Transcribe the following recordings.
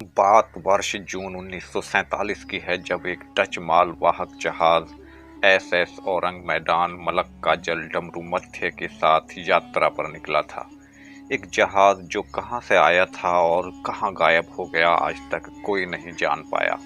बात वर्ष जून 1947 की है, जब एक डच मालवाहक जहाज एसएस औरंग मैदान मलक्का जलडमरू मध्य के साथ यात्रा पर निकला था। एक जहाज जो कहां से आया था और कहां गायब हो गया, आज तक कोई नहीं जान पाया।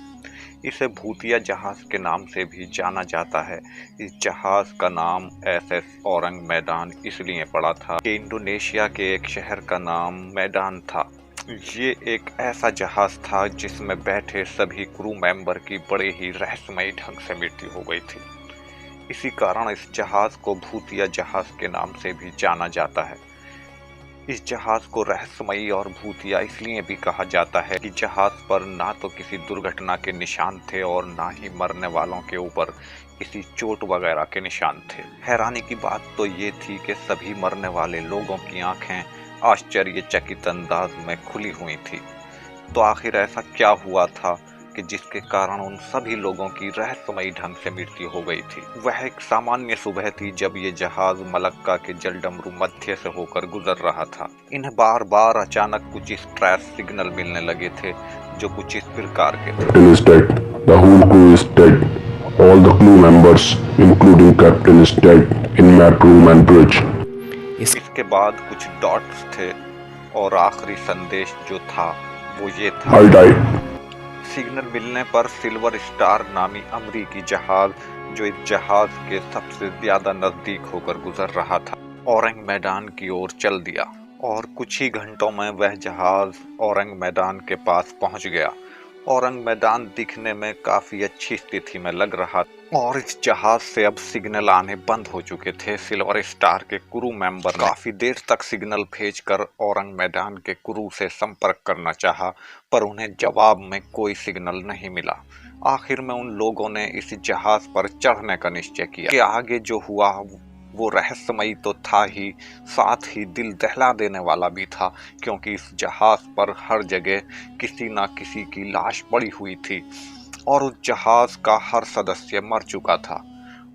इसे भूतिया जहाज के नाम से भी जाना जाता है। इस जहाज का नाम एसएस औरंग मैदान इसलिए पड़ा था कि इंडोनेशिया के एक शहर का नाम मैदान था। ये एक ऐसा जहाज था जिसमें बैठे सभी क्रू मेंबर की बड़े ही रहस्यमयी ढंग से मृत्यु हो गई थी। इसी कारण इस जहाज को भूतिया जहाज के नाम से भी जाना जाता है। इस जहाज को रहस्यमयी और भूतिया इसलिए भी कहा जाता है कि जहाज पर ना तो किसी दुर्घटना के निशान थे और ना ही मरने वालों के ऊपर किसी चोट वगैरह के निशान थे। हैरानी की बात तो ये थी कि सभी मरने वाले लोगों की आंखें आश्चर्यचकित अंदाज में खुली हुई थी। तो आखिर ऐसा क्या हुआ था कि जिसके कारण उन सभी लोगों की रहस्यमयी ढंग से मृत्यु हो गई थी। वह एक सामान्य सुबह थी जब ये जहाज मलक्का के जलडमरू मध्य से होकर गुजर रहा था। इन्हें बार बार अचानक कुछ स्ट्रेस सिग्नल मिलने लगे थे, जो कुछ इस प्रकार के थे। Captain is dead. The whole crew is dead. All the crew members, including captain, is dead in mat room and bridge. इसके बाद कुछ डॉट्स थे और आखिरी संदेश जो था वो ये था। I died. सिग्नल मिलने पर सिल्वर स्टार नामी अमरीकी जहाज, जो इस जहाज के सबसे ज्यादा नजदीक होकर गुजर रहा था, औरंग मैदान की ओर चल दिया और कुछ ही घंटों में वह जहाज औरंग मैदान के पास पहुंच गया। औरंग मैदान दिखने में काफी अच्छी स्थिति में लग रहा था और इस जहाज से अब सिग्नल आने बंद हो चुके थे। सिल्वर स्टार के क्रू मेंबर ने काफी देर तक सिग्नल भेजकर औरंग मैदान के क्रू से संपर्क करना चाहा, पर उन्हें जवाब में कोई सिग्नल नहीं मिला। आखिर में उन लोगों ने इस जहाज पर चढ़ने का निश्चय किया कि आगे जो हुआ वो रहस्यमयी तो था ही, साथ ही दिल दहला देने वाला भी था, क्योंकि इस जहाज पर हर जगह किसी ना किसी की लाश पड़ी हुई थी और उस जहाज का हर सदस्य मर चुका था।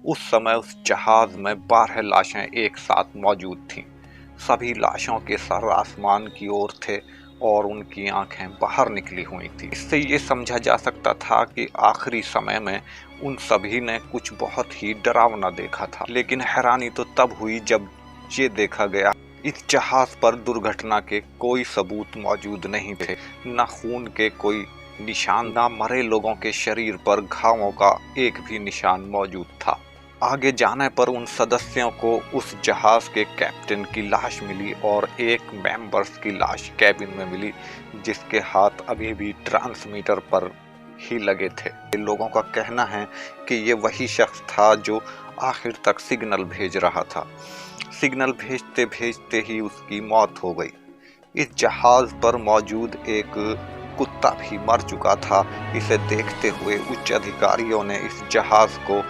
उस समय उस जहाज में 12 लाशें एक साथ मौजूद थीं। सभी लाशों के सर आसमान की ओर थे और उनकी आंखें बाहर निकली हुई थी। इससे ये समझा जा सकता था कि आखिरी समय में उन सभी ने कुछ बहुत ही डरावना देखा था। लेकिन हैरानी तो तब हुई जब ये देखा गया इस जहाज पर दुर्घटना के कोई सबूत मौजूद नहीं थे, न खून के कोई निशान, न मरे लोगों के शरीर पर घावों का एक भी निशान मौजूद था। आगे जाने पर उन सदस्यों को उस जहाज के कैप्टन की लाश मिली और एक मेंबर्स की लाश कैबिन में मिली, जिसके हाथ अभी भी ट्रांसमीटर पर ही लगे थे। लोगों का कहना है कि ये वही शख्स था जो आखिर तक सिग्नल भेज रहा था। सिग्नल भेजते भेजते ही उसकी मौत हो गई। इस जहाज पर मौजूद एक कुत्ता भी मर चुका था। इसे देखते हुए उच्च अधिकारियों ने इस जहाज को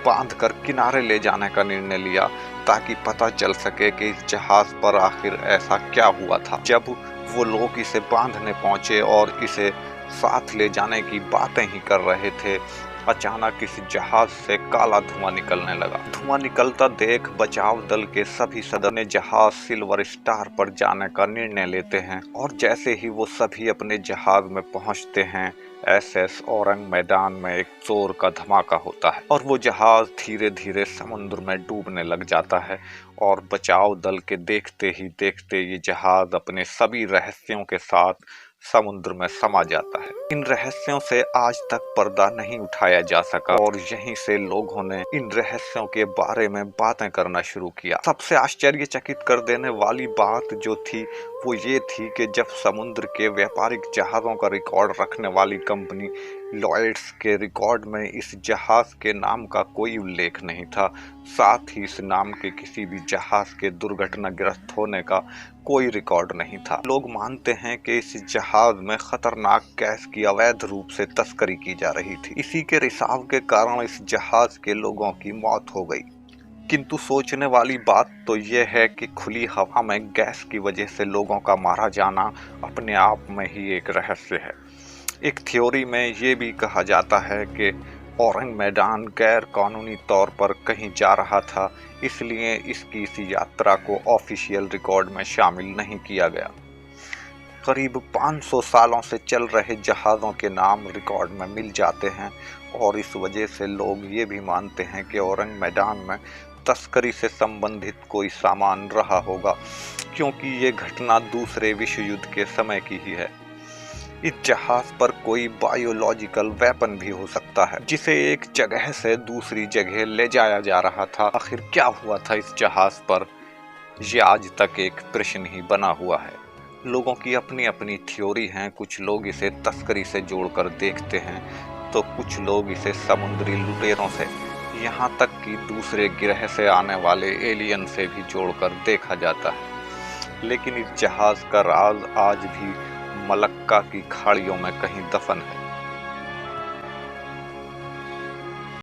बांधकर किनारे ले जाने का निर्णय लिया, ताकि पता चल सके कि इस जहाज पर आखिर ऐसा क्या हुआ था। जब वो लोग इसे बांधने पहुंचे और इसे साथ ले जाने की बातें ही कर रहे थे, अचानक इस जहाज से काला धुआं निकलने लगा। धुआं निकलता देख बचाव दल के सभी सदस्य जहाज सिल्वर स्टार पर जाने का निर्णय लेते हैं और जैसे ही वो सभी अपने जहाज में पहुंचते हैं, एसएस औरंग मैदान में एक जोर का धमाका होता है और वो जहाज धीरे धीरे समुद्र में डूबने लग जाता है और बचाव दल के देखते ही देखते ये जहाज अपने सभी रहस्यों के साथ समुद्र में समा जाता है। इन रहस्यों से आज तक पर्दा नहीं उठाया जा सका और यहीं से लोगों ने इन रहस्यों के बारे में बातें करना शुरू किया। सबसे आश्चर्यचकित कर देने वाली बात जो थी वो ये थी कि जब समुद्र के व्यापारिक जहाज़ों का रिकॉर्ड रखने वाली कंपनी लॉयड्स के रिकॉर्ड में इस जहाज के नाम का कोई उल्लेख नहीं था, साथ ही इस नाम के किसी भी जहाज के दुर्घटनाग्रस्त होने का कोई रिकॉर्ड नहीं था। लोग मानते हैं कि इस जहाज में खतरनाक गैस की अवैध रूप से तस्करी की जा रही थी। इसी के रिसाव के कारण इस जहाज के लोगों की मौत हो गई। किंतु सोचने वाली बात तो यह है कि खुली हवा में गैस की वजह से लोगों का मारा जाना अपने आप में ही एक रहस्य है। एक थ्योरी में ये भी कहा जाता है कि औरंग मैदान गैर कानूनी तौर पर कहीं जा रहा था, इसलिए इसकी इस यात्रा को ऑफिशियल रिकॉर्ड में शामिल नहीं किया गया। करीब 500 सालों से चल रहे जहाज़ों के नाम रिकॉर्ड में मिल जाते हैं और इस वजह से लोग ये भी मानते हैं कि औरंग मैदान में तस्करी से संबंधित कोई सामान रहा होगा, क्योंकि ये घटना दूसरे विश्व युद्ध के समय की ही है। इस जहाज पर कोई बायोलॉजिकल वेपन भी हो सकता है जिसे एक जगह से दूसरी जगह ले जाया जा रहा था। आखिर क्या हुआ था इस जहाज पर, ये आज तक एक प्रश्न ही बना हुआ है। लोगों की अपनी अपनी थ्योरी हैं। कुछ लोग इसे तस्करी से जोड़कर देखते हैं तो कुछ लोग इसे समुद्री लुटेरों से, यहाँ तक कि दूसरे ग्रह से आने वाले एलियन से भी जोड़कर देखा जाता है। लेकिन इस जहाज का राज आज भी मलक्का की खाड़ियों में कहीं दफन है।